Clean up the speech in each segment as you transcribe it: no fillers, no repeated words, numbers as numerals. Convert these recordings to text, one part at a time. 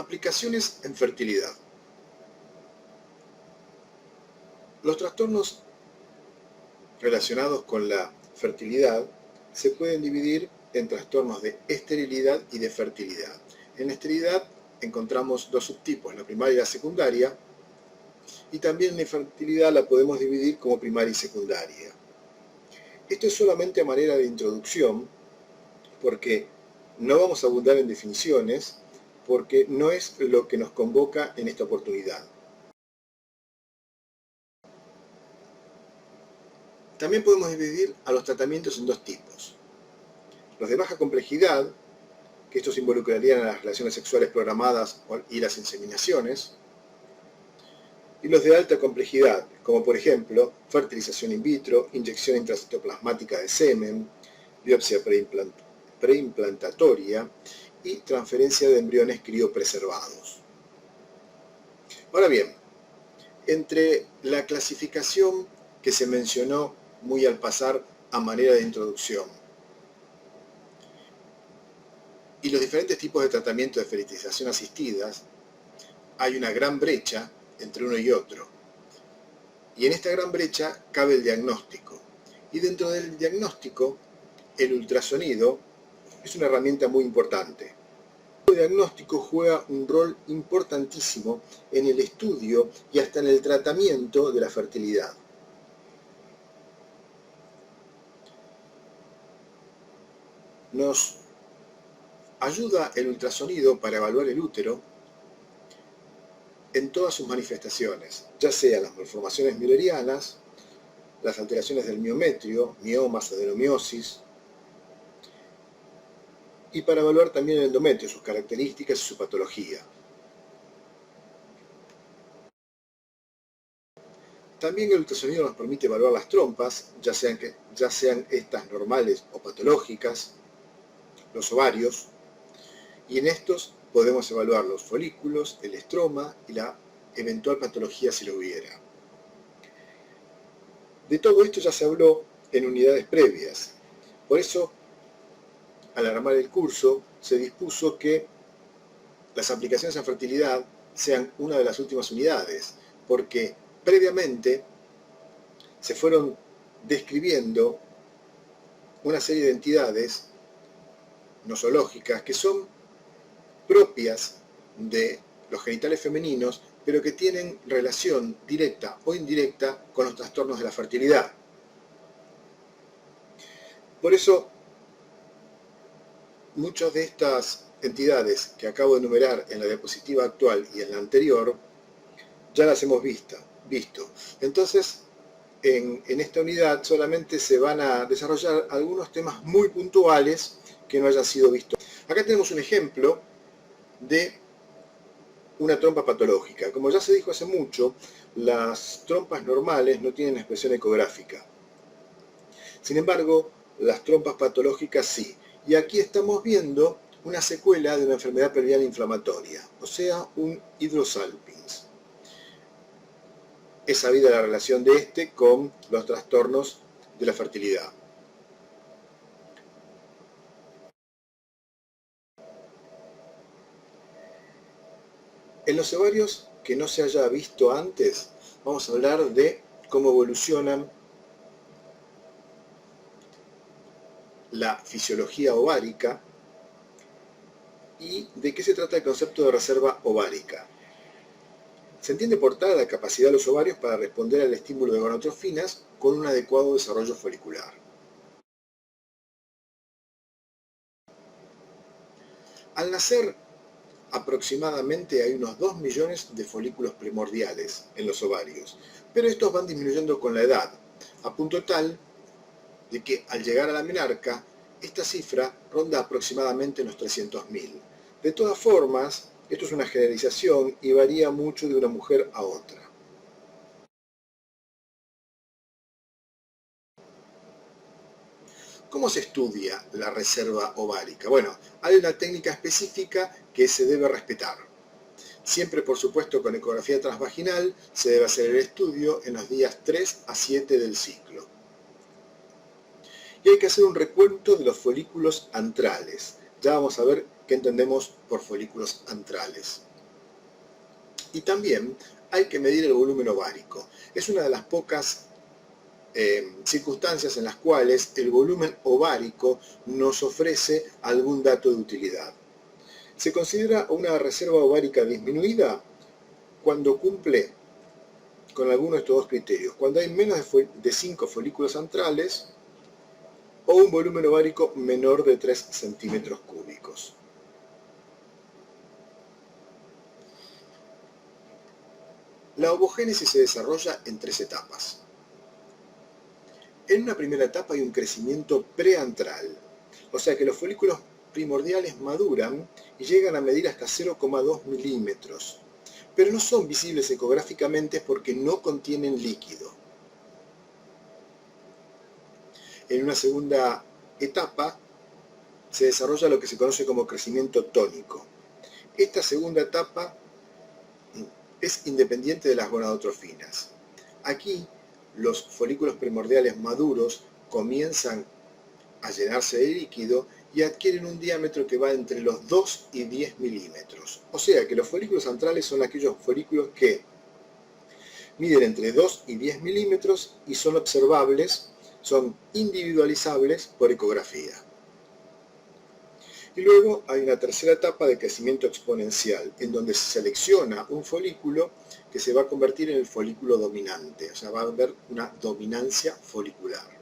Aplicaciones en fertilidad. Los trastornos relacionados con la fertilidad se pueden dividir en trastornos de esterilidad y de fertilidad. En la esterilidad encontramos dos subtipos, la primaria y la secundaria, y también la infertilidad la podemos dividir como primaria y secundaria. Esto es solamente a manera de introducción, porque no vamos a abundar en definiciones, porque no es lo que nos convoca en esta oportunidad. También podemos dividir a los tratamientos en dos tipos. Los de baja complejidad, que estos involucrarían a las relaciones sexuales programadas y las inseminaciones, y los de alta complejidad, como por ejemplo fertilización in vitro, inyección intracitoplasmática de semen, biopsia preimplantaria y transferencia de embriones criopreservados. Ahora bien, entre la clasificación que se mencionó muy al pasar a manera de introducción y los diferentes tipos de tratamiento de fertilización asistidas, hay una gran brecha entre uno y otro. Y en esta gran brecha cabe el diagnóstico. Y dentro del diagnóstico, el ultrasonido es una herramienta muy importante. El diagnóstico juega un rol importantísimo en el estudio y hasta en el tratamiento de la fertilidad. Nos ayuda el ultrasonido para evaluar el útero en todas sus manifestaciones, ya sean las malformaciones müllerianas, las alteraciones del miometrio, miomas, adenomiosis, y para evaluar también el endometrio, sus características y su patología. También el ultrasonido nos permite evaluar las trompas, ya sean estas normales o patológicas, los ovarios, y en estos podemos evaluar los folículos, el estroma y la eventual patología si lo hubiera. De todo esto ya se habló en unidades previas. Por eso, al armar el curso, se dispuso que las aplicaciones en fertilidad sean una de las últimas unidades, porque previamente se fueron describiendo una serie de entidades nosológicas que son propias de los genitales femeninos, pero que tienen relación directa o indirecta con los trastornos de la fertilidad. Por eso, muchas de estas entidades que acabo de enumerar en la diapositiva actual y en la anterior, ya las hemos visto. Entonces, en esta unidad solamente se van a desarrollar algunos temas muy puntuales que no hayan sido vistos. Acá tenemos un ejemplo de una trompa patológica. Como ya se dijo hace mucho, las trompas normales no tienen expresión ecográfica. Sin embargo, las trompas patológicas sí. Y aquí estamos viendo una secuela de una enfermedad pelviana inflamatoria, o sea, un hidrosalpinx. Es sabida la relación de este con los trastornos de la fertilidad. En los ovarios que no se haya visto antes, vamos a hablar de cómo evolucionan la fisiología ovárica y de qué se trata el concepto de reserva ovárica. Se entiende por tal la capacidad de los ovarios para responder al estímulo de gonadotrofinas con un adecuado desarrollo folicular. Al nacer, aproximadamente hay unos 2 millones de folículos primordiales en los ovarios, pero estos van disminuyendo con la edad, a punto tal de que al llegar a la menarca, esta cifra ronda aproximadamente los 300.000. De todas formas, esto es una generalización y varía mucho de una mujer a otra. ¿Cómo se estudia la reserva ovárica? Bueno, hay una técnica específica que se debe respetar. Siempre, por supuesto, con ecografía transvaginal se debe hacer el estudio en los días 3 a 7 del ciclo. Y hay que hacer un recuento de los folículos antrales. Ya vamos a ver qué entendemos por folículos antrales. Y también hay que medir el volumen ovárico. Es una de las pocas circunstancias en las cuales el volumen ovárico nos ofrece algún dato de utilidad. Se considera una reserva ovárica disminuida cuando cumple con alguno de estos dos criterios: cuando hay menos de 5 folículos antrales o un volumen ovárico menor de 3 centímetros cúbicos. La ovogénesis se desarrolla en 3 etapas. En una primera etapa hay un crecimiento preantral, o sea que los folículos primordiales maduran y llegan a medir hasta 0,2 milímetros, pero no son visibles ecográficamente porque no contienen líquido. En una segunda etapa se desarrolla lo que se conoce como crecimiento tónico. Esta segunda etapa es independiente de las gonadotrofinas. Aquí los folículos primordiales maduros comienzan a llenarse de líquido y adquieren un diámetro que va entre los 2 y 10 milímetros. O sea que los folículos antrales son aquellos folículos que miden entre 2 y 10 milímetros y son observables, son individualizables por ecografía. Y luego hay una tercera etapa de crecimiento exponencial, en donde se selecciona un folículo que se va a convertir en el folículo dominante, o sea, va a haber una dominancia folicular.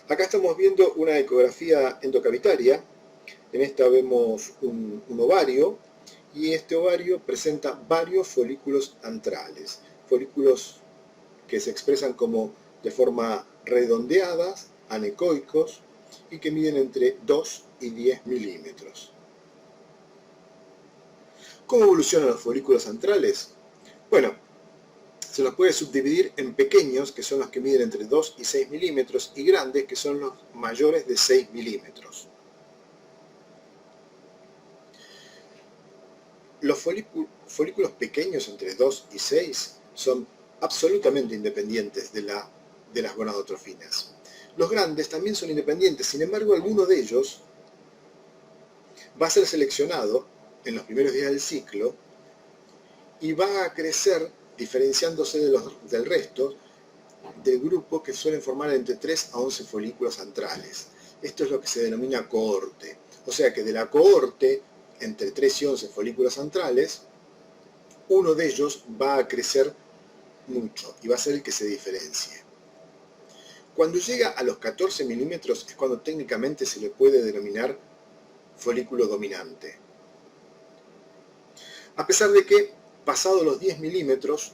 Acá estamos viendo una ecografía endocavitaria. En esta vemos un ovario, y este ovario presenta varios folículos antrales, folículos que se expresan como de forma redondeada, anecoicos, y que miden entre 2 y 10 milímetros. ¿Cómo evolucionan los folículos antrales? Bueno, se los puede subdividir en pequeños, que son los que miden entre 2 y 6 milímetros, y grandes, que son los mayores de 6 milímetros. Los folículos pequeños entre 2 y 6 son absolutamente independientes de las gonadotrofinas. Los grandes también son independientes, sin embargo, alguno de ellos va a ser seleccionado en los primeros días del ciclo y va a crecer diferenciándose del resto del grupo, que suelen formar entre 3 a 11 folículos antrales. Esto es lo que se denomina cohorte. O sea que de la cohorte, entre 3 y 11 folículos antrales, uno de ellos va a crecer mucho y va a ser el que se diferencie. Cuando llega a los 14 milímetros es cuando técnicamente se le puede denominar folículo dominante. A pesar de que, pasado los 10 milímetros,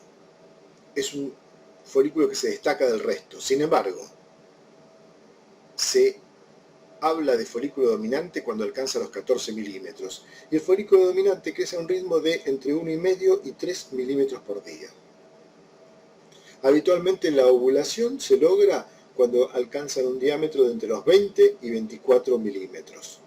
es un folículo que se destaca del resto. Sin embargo, se habla de folículo dominante cuando alcanza los 14 milímetros. Y el folículo dominante crece a un ritmo de entre 1,5 y 3 milímetros por día. Habitualmente la ovulación se logra cuando alcanzan un diámetro de entre los 20 y 24 milímetros.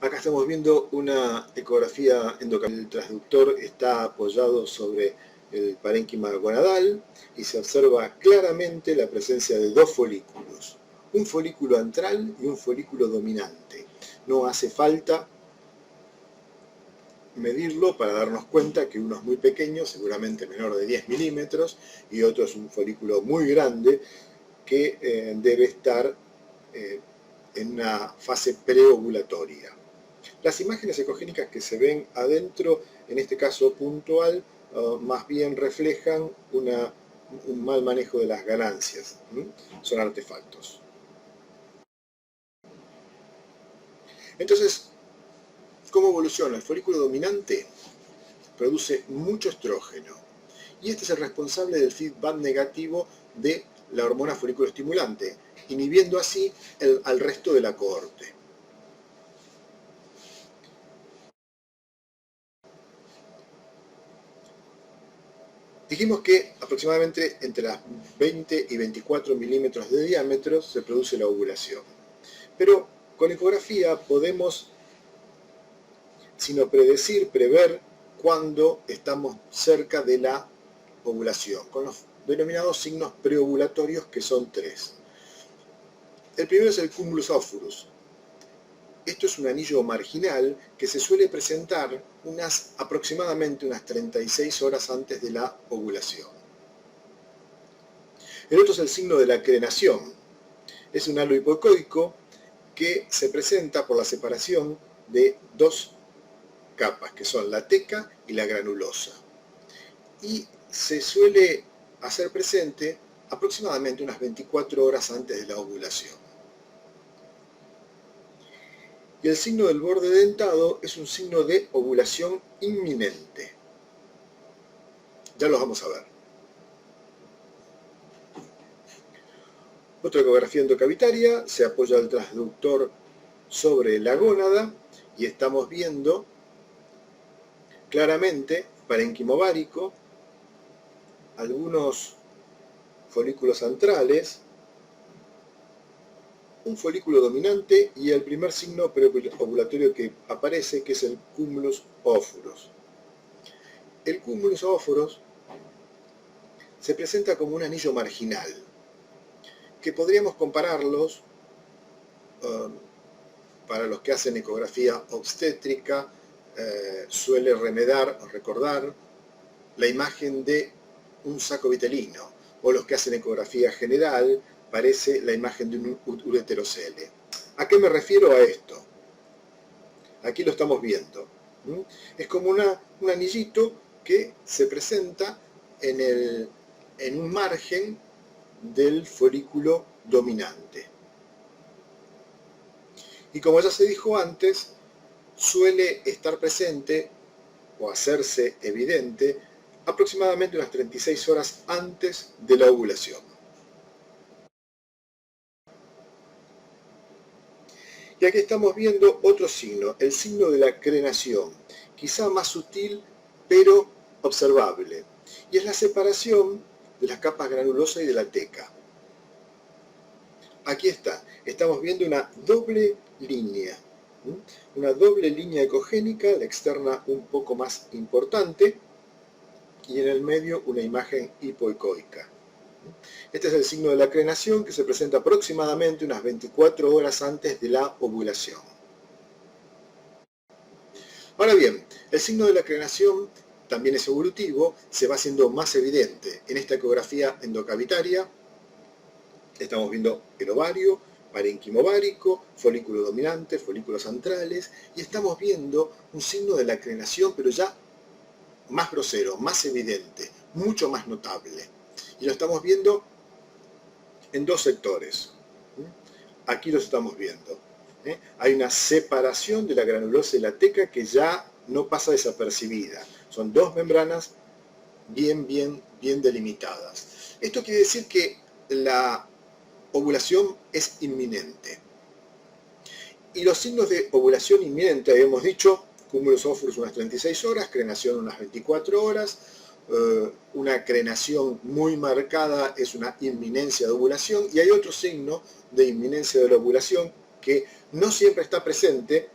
Acá estamos viendo una ecografía endocavitaria. El transductor está apoyado sobre el parénquima gonadal y se observa claramente la presencia de 2 folículos, un folículo antral y un folículo dominante. No hace falta medirlo para darnos cuenta que uno es muy pequeño, seguramente menor de 10 milímetros, y otro es un folículo muy grande que debe estar en una fase preovulatoria. Las imágenes ecogénicas que se ven adentro, en este caso puntual, más bien reflejan un mal manejo de las ganancias. Son artefactos. Entonces, ¿cómo evoluciona? El folículo dominante produce mucho estrógeno, y este es el responsable del feedback negativo de la hormona folículo estimulante, inhibiendo así al resto de la cohorte. Dijimos que aproximadamente entre las 20 y 24 milímetros de diámetro se produce la ovulación. Pero con ecografía podemos, sino predecir, prever cuándo estamos cerca de la ovulación, con los denominados signos preovulatorios, que son 3. El primero es el cumulus ophorus. esto es un anillo marginal que se suele presentar aproximadamente unas 36 horas antes de la ovulación. El otro es el signo de la crenación. Es un halo hipoecoico que se presenta por la separación de dos capas, que son la teca y la granulosa. Y se suele hacer presente aproximadamente unas 24 horas antes de la ovulación. Y el signo del borde dentado es un signo de ovulación inminente. Ya los vamos a ver. Otra ecografía endocavitaria, se apoya el transductor sobre la gónada y estamos viendo claramente parénquima ovárico, algunos folículos antrales, un folículo dominante y el primer signo preovulatorio que aparece, que es el cúmulus ófuros. El cúmulus ófuros se presenta como un anillo marginal, que podríamos compararlos, para los que hacen ecografía obstétrica, suele recordar la imagen de un saco vitelino, o los que hacen ecografía general, parece la imagen de un ureterocele. ¿A qué me refiero a esto? Aquí lo estamos viendo. Es como un anillito que se presenta en un margen del folículo dominante. Y como ya se dijo antes, suele estar presente o hacerse evidente aproximadamente unas 36 horas antes de la ovulación. Y aquí estamos viendo otro signo, el signo de la crenación, quizá más sutil pero observable, y es la separación de las capas granulosa y de la teca. Aquí está, estamos viendo una doble línea ecogénica, la externa un poco más importante, y en el medio una imagen hipoecoica. Este es el signo de la crenación, que se presenta aproximadamente unas 24 horas antes de la ovulación. Ahora bien, el signo de la crenación también es evolutivo, se va haciendo más evidente. En esta ecografía endocavitaria estamos viendo el ovario, parénquima ovárico, folículo dominante, folículos antrales, y estamos viendo un signo de la crenación, pero ya más grosero, más evidente, mucho más notable. Y lo estamos viendo en dos sectores. Aquí los estamos viendo. Hay una separación de la granulosa y la teca que ya no pasa desapercibida. Son dos membranas bien delimitadas. Esto quiere decir que la ovulación es inminente. Y los signos de ovulación inminente, habíamos dicho, cúmulus ófuros unas 36 horas, crenación unas 24 horas, una crenación muy marcada es una inminencia de ovulación, y hay otro signo de inminencia de la ovulación que no siempre está presente,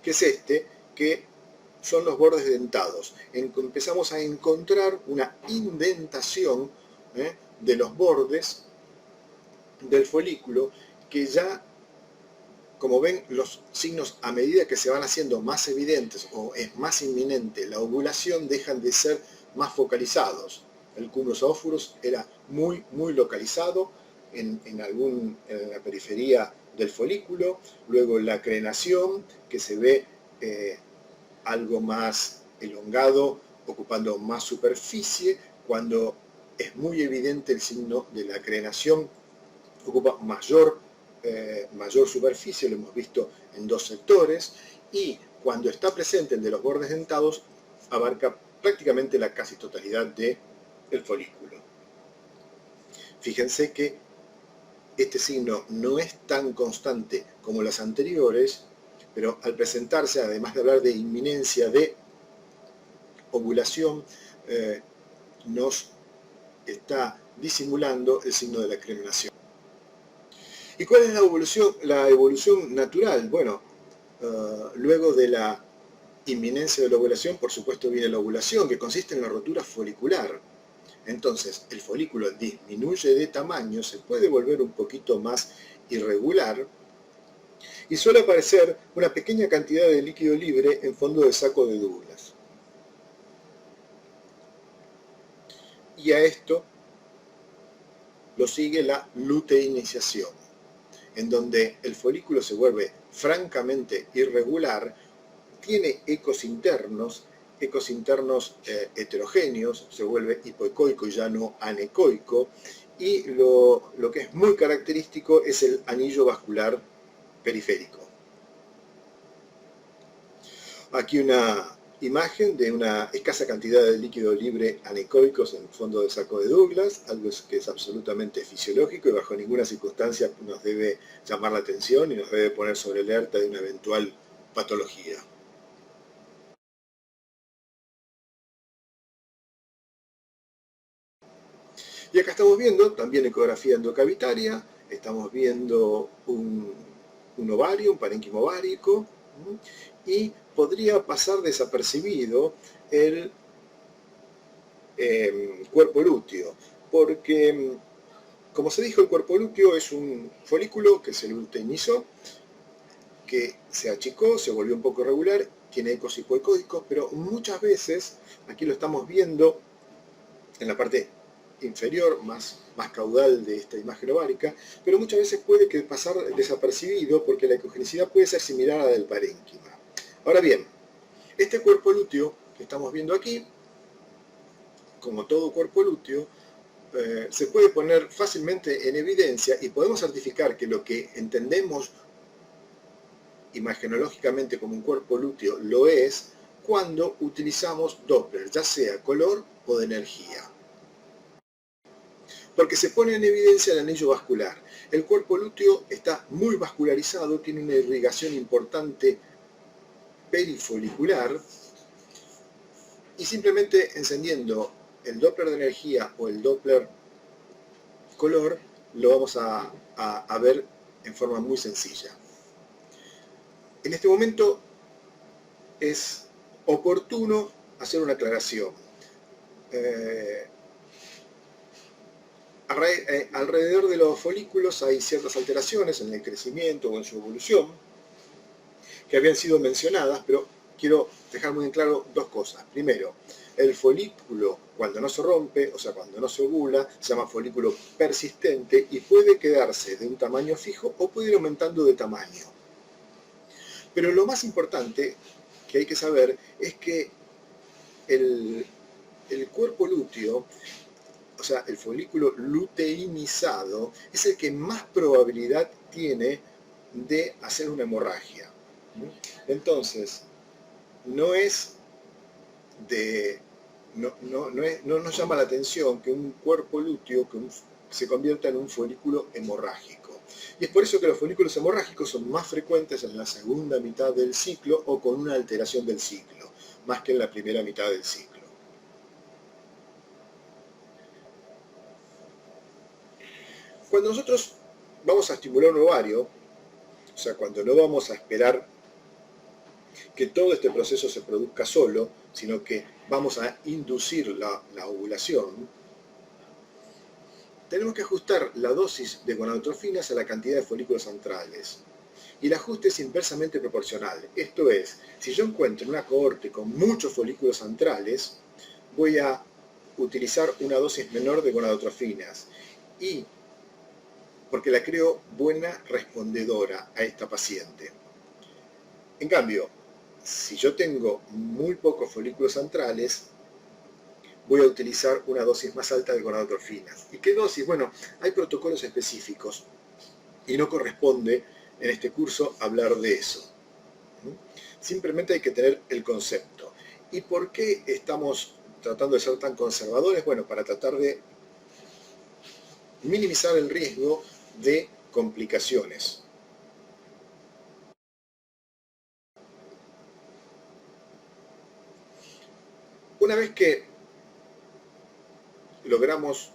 que es este, que son los bordes dentados. Empezamos a encontrar una indentación de los bordes del folículo, que ya, como ven, los signos, a medida que se van haciendo más evidentes o es más inminente la ovulación, dejan de ser más focalizados. El cúmulus ófuros era muy localizado en la periferia del folículo, luego la crenación, que se ve algo más elongado, ocupando más superficie. Cuando es muy evidente el signo de la crenación, ocupa mayor superficie, lo hemos visto en dos sectores, y cuando está presente el de los bordes dentados, abarca prácticamente la casi totalidad del folículo. Fíjense que este signo no es tan constante como los anteriores, pero al presentarse, además de hablar de inminencia de ovulación, nos está disimulando el signo de la crenación. ¿Y cuál es la evolución natural? Bueno, luego de la inminencia de la ovulación, por supuesto, viene la ovulación, que consiste en la rotura folicular. Entonces, el folículo disminuye de tamaño, se puede volver un poquito más irregular y suele aparecer una pequeña cantidad de líquido libre en fondo de saco de Douglas. Y a esto lo sigue la luteinización, en donde el folículo se vuelve francamente irregular, tiene ecos internos heterogéneos, se vuelve hipoecoico y ya no anecoico, y lo que es muy característico es el anillo vascular periférico. Aquí una imagen de una escasa cantidad de líquido libre anecoicos en el fondo del saco de Douglas, algo que es absolutamente fisiológico y bajo ninguna circunstancia nos debe llamar la atención y nos debe poner sobre alerta de una eventual patología. Y acá estamos viendo también ecografía endocavitaria, estamos viendo un ovario, un parénquima ovárico, y podría pasar desapercibido el cuerpo lúteo, porque, como se dijo, el cuerpo lúteo es un folículo que se luteinizó, que se achicó, se volvió un poco irregular, tiene ecos hipoecóicos, pero muchas veces, aquí lo estamos viendo en la parte inferior, más caudal de esta imagen ovárica, pero muchas veces puede pasar desapercibido porque la ecogenicidad puede ser similar a la del parénquima. Ahora bien, este cuerpo lúteo que estamos viendo aquí, como todo cuerpo lúteo, se puede poner fácilmente en evidencia y podemos certificar que lo que entendemos imagenológicamente como un cuerpo lúteo lo es cuando utilizamos Doppler, ya sea color o de energía. Porque se pone en evidencia el anillo vascular. El cuerpo lúteo está muy vascularizado, tiene una irrigación importante perifolicular, y simplemente encendiendo el Doppler de energía o el Doppler color lo vamos a ver en forma muy sencilla. En este momento es oportuno hacer una aclaración. Alrededor de los folículos hay ciertas alteraciones en el crecimiento o en su evolución que habían sido mencionadas, pero quiero dejar muy en claro dos cosas. Primero, el folículo cuando no se rompe, o sea, cuando no se ovula, se llama folículo persistente y puede quedarse de un tamaño fijo o puede ir aumentando de tamaño. Pero lo más importante que hay que saber es que el cuerpo lúteo, o sea, el folículo luteinizado, es el que más probabilidad tiene de hacer una hemorragia. Entonces, no nos llama la atención que un cuerpo lúteo se convierta en un folículo hemorrágico. Y es por eso que los folículos hemorrágicos son más frecuentes en la segunda mitad del ciclo o con una alteración del ciclo, más que en la primera mitad del ciclo. Cuando nosotros vamos a estimular un ovario, o sea, cuando no vamos a esperar que todo este proceso se produzca solo, sino que vamos a inducir la ovulación, tenemos que ajustar la dosis de gonadotrofinas a la cantidad de folículos antrales. Y el ajuste es inversamente proporcional. Esto es, si yo encuentro una cohorte con muchos folículos antrales, voy a utilizar una dosis menor de gonadotrofinas. Y porque la creo buena respondedora a esta paciente. En cambio, si yo tengo muy pocos folículos antrales, voy a utilizar una dosis más alta de gonadotrofinas. ¿Y qué dosis? Bueno, hay protocolos específicos y no corresponde en este curso hablar de eso. Simplemente hay que tener el concepto. ¿Y por qué estamos tratando de ser tan conservadores? Bueno, para tratar de minimizar el riesgo de complicaciones. Una vez que logramos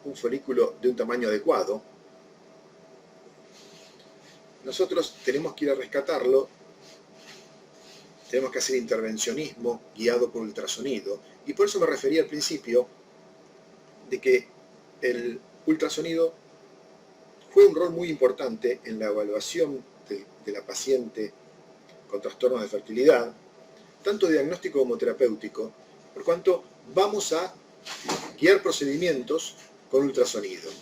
un folículo de un tamaño adecuado, nosotros tenemos que ir a rescatarlo tenemos que hacer intervencionismo guiado por ultrasonido. Y por eso me refería al principio de que el ultrasonido fue un rol muy importante en la evaluación de la paciente con trastornos de fertilidad, tanto diagnóstico como terapéutico, por cuanto vamos a guiar procedimientos con ultrasonido.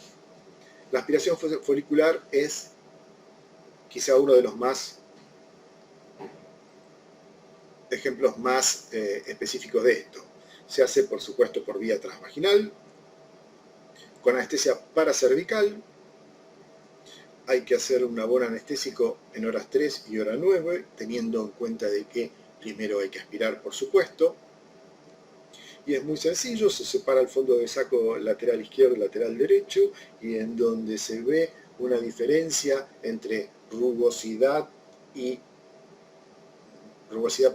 La aspiración folicular es quizá uno de los ejemplos más específicos de esto. Se hace, por supuesto, por vía transvaginal, con anestesia paracervical. Hay que hacer un abono anestésico en horas 3 y hora 9, teniendo en cuenta de que primero hay que aspirar, por supuesto. Y es muy sencillo, se separa el fondo de saco lateral izquierdo y lateral derecho, y en donde se ve una diferencia entre rugosidad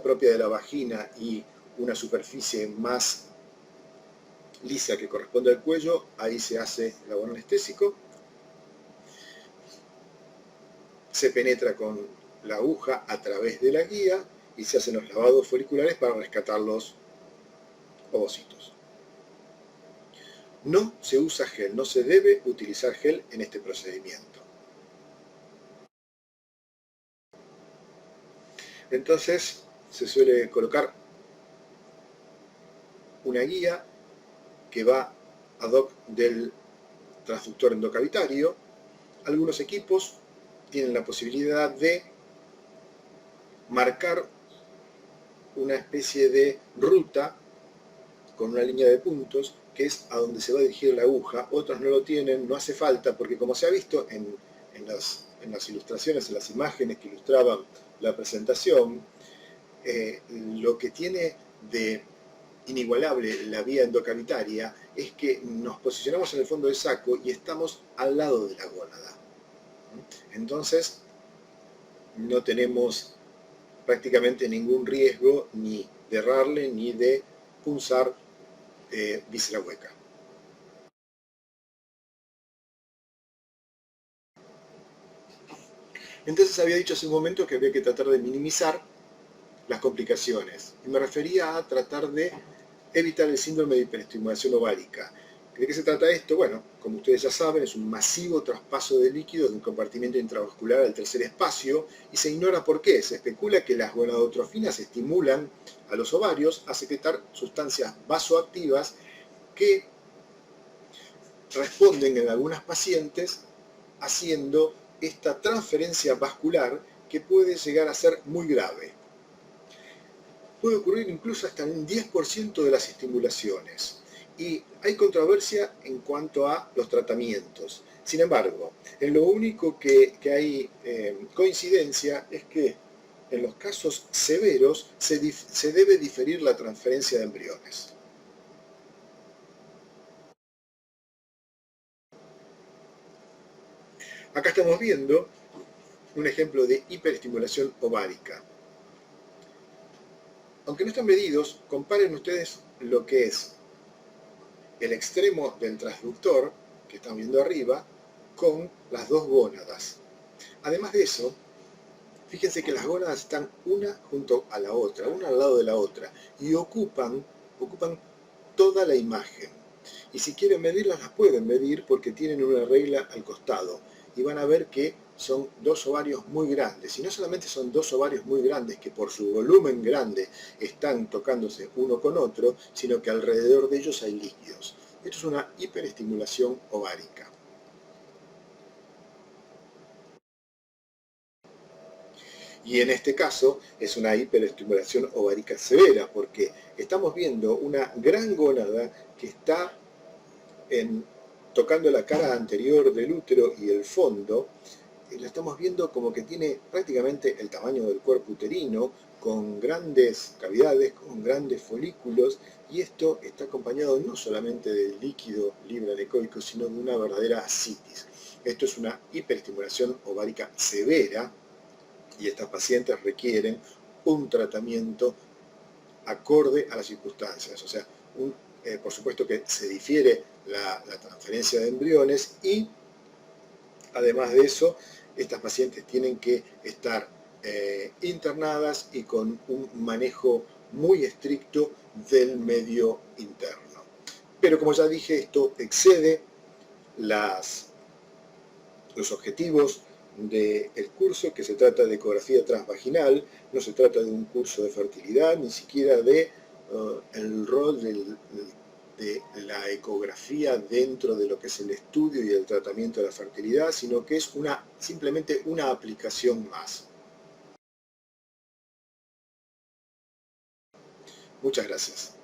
propia de la vagina y una superficie más lisa que corresponde al cuello, ahí se hace el abono anestésico. Se penetra con la aguja a través de la guía y se hacen los lavados foliculares para rescatar los ovocitos. No se usa gel, no se debe utilizar gel en este procedimiento. Entonces se suele colocar una guía que va ad hoc del transductor endocavitario. Algunos equipos tienen la posibilidad de marcar una especie de ruta con una línea de puntos que es a donde se va a dirigir la aguja. Otros no lo tienen, no hace falta, porque como se ha visto en las ilustraciones, en las imágenes que ilustraban la presentación, lo que tiene de inigualable la vía endocavitaria es que nos posicionamos en el fondo del saco y estamos al lado de la gónada. Entonces no tenemos prácticamente ningún riesgo ni de errarle ni de punzar víscera hueca. Entonces había dicho hace un momento que había que tratar de minimizar las complicaciones. Y me refería a tratar de evitar el síndrome de hiperestimulación ovárica. ¿De qué se trata esto? Bueno, como ustedes ya saben, es un masivo traspaso de líquidos de un compartimento intravascular al tercer espacio y se ignora por qué. Se especula que las gonadotrofinas estimulan a los ovarios a secretar sustancias vasoactivas que responden en algunas pacientes haciendo esta transferencia vascular que puede llegar a ser muy grave. Puede ocurrir incluso hasta en un 10% de las estimulaciones. Y hay controversia en cuanto a los tratamientos. Sin embargo, en lo único que hay coincidencia es que en los casos severos se debe diferir la transferencia de embriones. Acá estamos viendo un ejemplo de hiperestimulación ovárica. Aunque no están medidos, comparen ustedes lo que es el extremo del transductor, que están viendo arriba, con las dos gónadas. Además de eso, fíjense que las gónadas están una junto a la otra, una al lado de la otra, y ocupan toda la imagen. Y si quieren medirlas, las pueden medir porque tienen una regla al costado. Y van a ver que son dos ovarios muy grandes. Y no solamente son dos ovarios muy grandes que por su volumen grande están tocándose uno con otro, sino que alrededor de ellos hay líquidos. Esto es una hiperestimulación ovárica. Y en este caso es una hiperestimulación ovárica severa, porque estamos viendo una gran gónada que está tocando la cara anterior del útero y el fondo. La estamos viendo como que tiene prácticamente el tamaño del cuerpo uterino, con grandes cavidades, con grandes folículos, y esto está acompañado no solamente del líquido libre anecoico, sino de una verdadera ascitis. Esto es una hiperestimulación ovárica severa, y estas pacientes requieren un tratamiento acorde a las circunstancias. O sea, por supuesto que se difiere la transferencia de embriones y, además de eso, estas pacientes tienen que estar internadas y con un manejo muy estricto del medio interno. Pero como ya dije, esto excede los objetivos del curso, que se trata de ecografía transvaginal, no se trata de un curso de fertilidad, ni siquiera de el rol de la ecografía dentro de lo que es el estudio y el tratamiento de la fertilidad, sino que es simplemente una aplicación más. Muchas gracias.